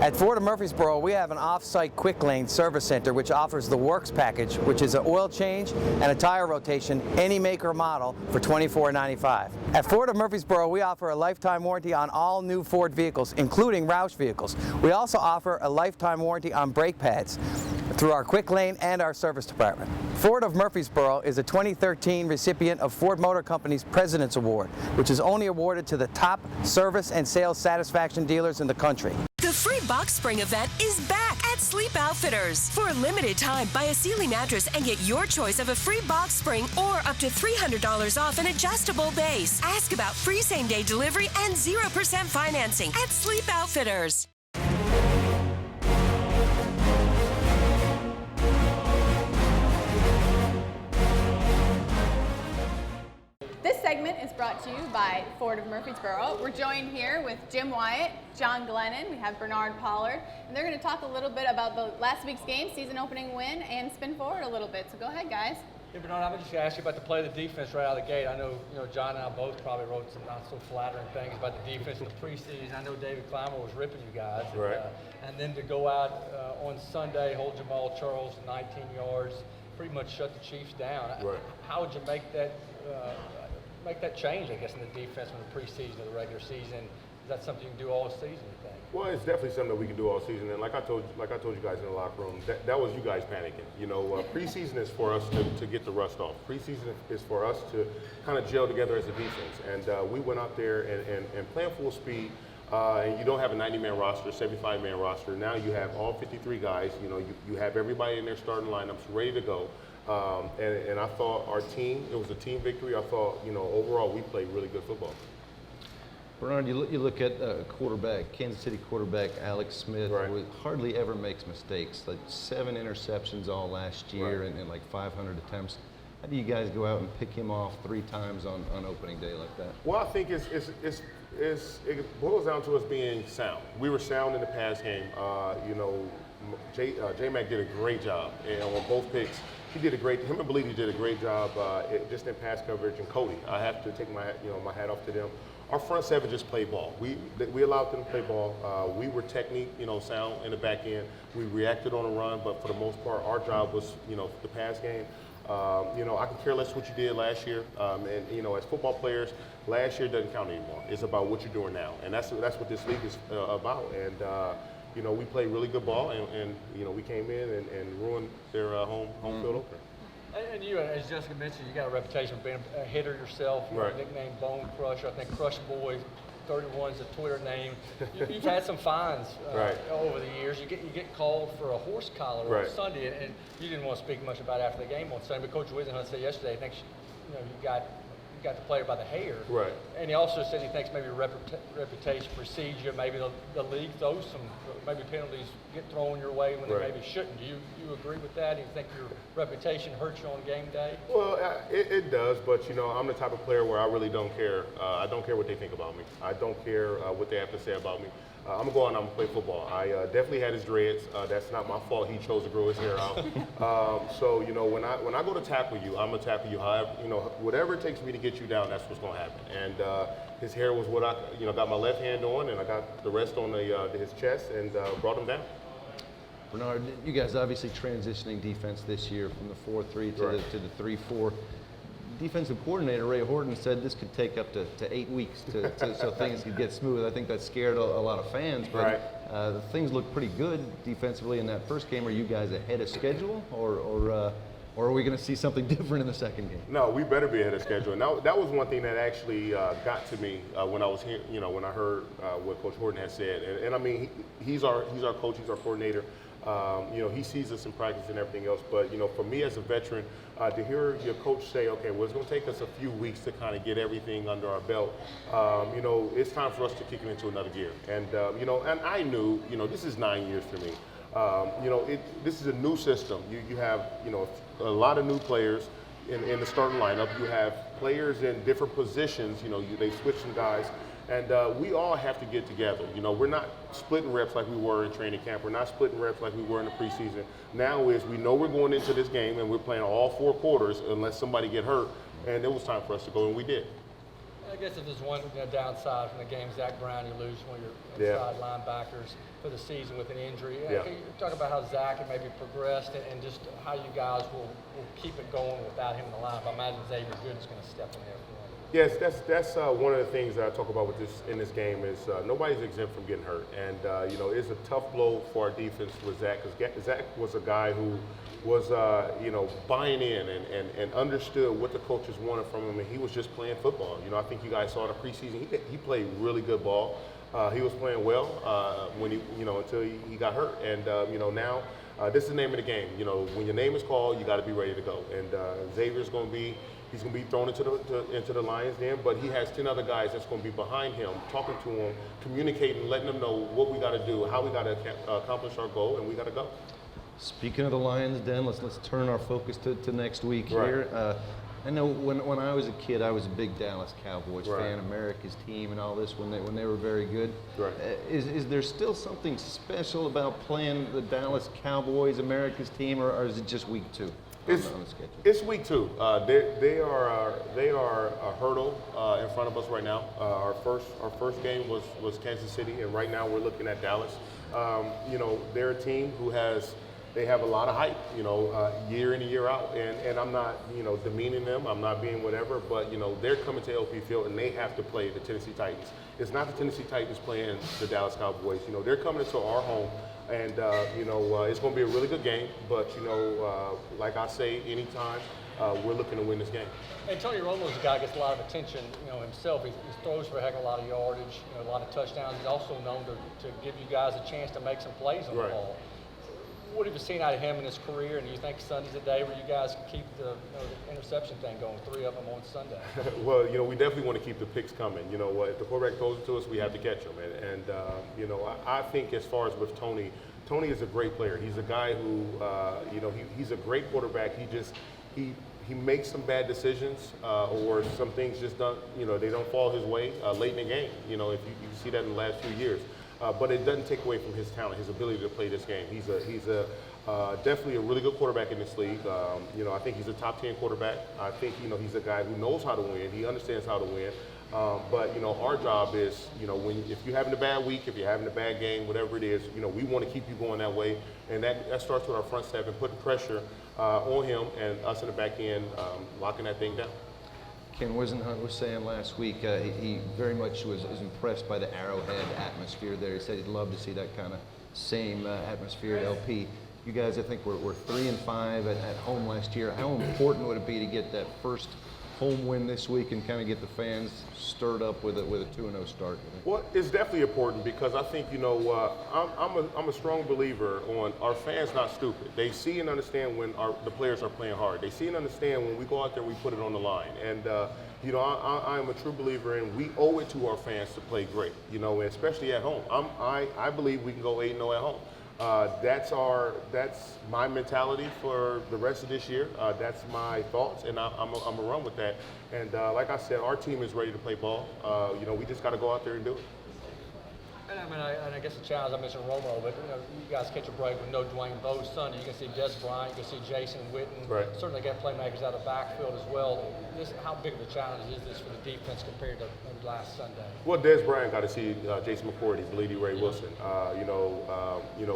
At Ford of Murfreesboro, we have an off-site quick lane service center which offers the Works package, which is an oil change and a tire rotation, any make or model, for $24.95. At Ford of Murfreesboro, we offer a lifetime warranty on all new Ford vehicles, including Roush vehicles. We also offer a lifetime warranty on brake pads through our quick lane and our service department. Ford of Murfreesboro is a 2013 recipient of Ford Motor Company's President's Award, which is only awarded to the top service and sales satisfaction dealers in the country. The free box spring event is back at Sleep Outfitters. For a limited time, buy a Sealy mattress and get your choice of a free box spring or up to $300 off an adjustable base. Ask about free same-day delivery and 0% financing at Sleep Outfitters. This segment is brought to you by Ford of Murfreesboro. We're joined here with Jim Wyatt, John Glennon, we have Bernard Pollard, and they're going to talk a little bit about the last week's game, season opening win, and spin forward a little bit. So go ahead, guys. Hey Bernard, I'm just going to ask you about the play of the defense right out of the gate. I know, John and I both probably wrote some not so flattering things about the defense in the preseason. I know David Clymer was ripping you guys. Right. And then to go out on Sunday, hold Jamal Charles 19 yards, pretty much shut the Chiefs down. Right. How would you make that change, I guess, in the defense from the preseason to the regular season? Is that something you can do all season, you think? Well, it's definitely something that we can do all season. And like I told you guys in the locker room, that was you guys panicking. Preseason is for us to get the rust off. Preseason is for us to kind of gel together as a defense. And we went out there and playing full speed. And you don't have a 90-man roster, 75-man roster. Now you have all 53 guys. You have everybody in their starting lineups ready to go. And I thought our team, it was a team victory. I thought, overall we played really good football. Bernard, you look at quarterback, Kansas City quarterback Alex Smith, Right. who hardly ever makes mistakes. Like 7 interceptions all last year, Right. and like 500 attempts. How do you guys go out and pick him off 3 times on opening day like that? Well, I think it boils down to us being sound. We were sound in the pass game. J-Mac did a great job on both picks. Him and Bleedy did a great job just in pass coverage, and Cody. I have to take my hat off to them. Our front seven just played ball. We allowed them to play ball. We were technique, sound in the back end. We reacted on the run, but for the most part, our job was, the pass game. I can care less what you did last year. As football players, last year doesn't count anymore. It's about what you're doing now, and that's what this league is about. And we played really good ball, and we came in and ruined their home field opener. And you, as Jessica mentioned, you got a reputation of being a hitter yourself. You Right. were nicknamed Bone Crusher. I think Crush Boy 31 is a Twitter name. You've had some fines Right. over the years. You get called for a horse collar on Right. Sunday, and you didn't want to speak much about it after the game on Sunday. But Coach Wisenhunt said yesterday, he thinks you got the player by the hair. Right. And he also said he thinks maybe reputation precedes you. Maybe the league throws some maybe penalties get thrown your way when Right. they maybe shouldn't. Do you agree with that? Do you think your reputation hurts you on game day? Well, it does, but I'm the type of player where I really don't care. I don't care what they think about me. I don't care what they have to say about me. I'm gonna go out and I'm gonna play football. I definitely had his dreads. That's not my fault. He chose to grow his hair out. So when I go to tackle you, I'm gonna tackle you. However, whatever it takes me to get you down, that's what's gonna happen. And his hair was what I got my left hand on, and I got the rest on his chest and brought him down. Bernard, you guys obviously transitioning defense this year from the 4-3 to Right. the 3-4. Defensive coordinator Ray Horton said this could take up to 8 weeks so things could get smooth. I think that scared a lot of fans, but Right. things look pretty good defensively in that first game. Are you guys ahead of schedule, or are we going to see something different in the second game? No, we better be ahead of schedule. And that was one thing that actually got to me when I was here. When I heard what Coach Horton had said, and I mean, he's our coach, he's our coordinator. He sees us in practice and everything else. But for me as a veteran, to hear your coach say, okay, well, it's going to take us a few weeks to kind of get everything under our belt. It's time for us to kick it into another gear. And and I knew, this is 9 years for me. This is a new system. You have a lot of new players in the starting lineup. You have players in different positions. They switch some guys. And we all have to get together. We're not splitting reps like we were in training camp. We're not splitting reps like we were in the preseason. Now we know we're going into this game and we're playing all 4 quarters unless somebody get hurt. And it was time for us to go, and we did. guess if there's one downside from the game, Zach Brown, you lose one of your inside linebackers for the season with an injury. Yeah. Can you talk about how Zach had maybe progressed and just how you guys will keep it going without him in the lineup? I imagine Xavier Gooden's going to step in there for him. Yes, that's one of the things that I talk about with in this game is nobody's exempt from getting hurt, and it's a tough blow for our defense with Zach, because Zach was a guy who was buying in and understood what the coaches wanted from him, and he was just playing football. I think you guys saw the preseason. He played really good ball. He was playing well when until he got hurt, and now this is the name of the game. When your name is called, you got to be ready to go, and Xavier's going to be. He's going to be thrown into the Lions den, but he has 10 other guys that's going to be behind him, talking to him, communicating, letting them know what we got to do, how we got to accomplish our goal, and we got to go. Speaking of the Lions den, let's turn our focus to next week here. I know when I was a kid, I was a big Dallas Cowboys fan, America's team and all this when they were very good. Right. Is there still something special about playing the Dallas Cowboys, America's team, or is it just week 2? It's week 2. They are a hurdle in front of us right now. Our first game was Kansas City, and right now we're looking at Dallas. They're a team who they have a lot of hype, year in and year out, and I'm not demeaning them. I'm not being whatever, but they're coming to LP Field and they have to play the Tennessee Titans. It's not the Tennessee Titans playing the Dallas Cowboys. They're coming into our home. And, it's going to be a really good game. But, like I say, anytime, we're looking to win this game. And Tony Romo's a guy that gets a lot of attention, himself. He throws for a heck of a lot of yardage, a lot of touchdowns. He's also known to give you guys a chance to make some plays on the ball. What have you seen out of him in his career? And do you think Sunday's a day where you guys can keep the interception thing going, 3 of them on Sunday? Well, we definitely want to keep the picks coming. If the quarterback throws it to us, we have to catch him. And I think as far as with Tony is a great player. He's a guy who, he's a great quarterback. He makes some bad decisions or some things just don't, they don't fall his way late in the game. If you see that in the last few years. But it doesn't take away from his talent, his ability to play this game. He's definitely a really good quarterback in this league. I think he's a top 10 quarterback. I think he's a guy who knows how to win. He understands how to win. But our job is if you're having a bad week, if you're having a bad game, whatever it is, we want to keep you going that way. And that starts with our front seven, putting pressure on him and us in the back end, locking that thing down. Ken Wisenhunt was saying last week he very much was impressed by the Arrowhead atmosphere there. He said he'd love to see that kind of same atmosphere at LP. You guys, I think, were 3-5 at home last year. How important would it be to get that first home win this week and kind of get the fans stirred up with a 2-0 start? Well, it's definitely important because I think I'm a strong believer on our fans not stupid. They see and understand when the players are playing hard. They see and understand when we go out there and we put it on the line. And I am a true believer in we owe it to our fans to play great. And especially at home. I believe we can go 8-0 at home. That's my mentality for the rest of this year. That's my thoughts, and I'm gonna run with that. And like I said, our team is ready to play ball. We just got to go out there and do it. And I guess the challenge, I mentioned Romo, but you guys catch a break with no Dwayne Bowe Sunday. You can see Des Bryant, you can see Jason Witten. Right. Certainly got playmakers out of the backfield as well. How big of a challenge is this for the defense compared to last Sunday? Well, Des Bryant got to see Jason McCourty, Bleedy Ray Wilson.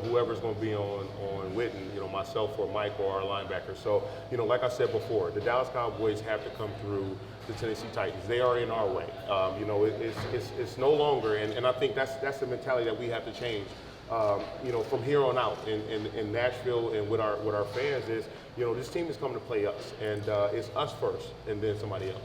Whoever's going to be on Witten, myself or Mike or our linebacker. So, like I said before, the Dallas Cowboys have to come through the Tennessee Titans. They are in our way. It's no longer, and I think that's the mentality that we have to change. From here on out in Nashville and with our fans is, this team is coming to play us, and it's us first, and then somebody else.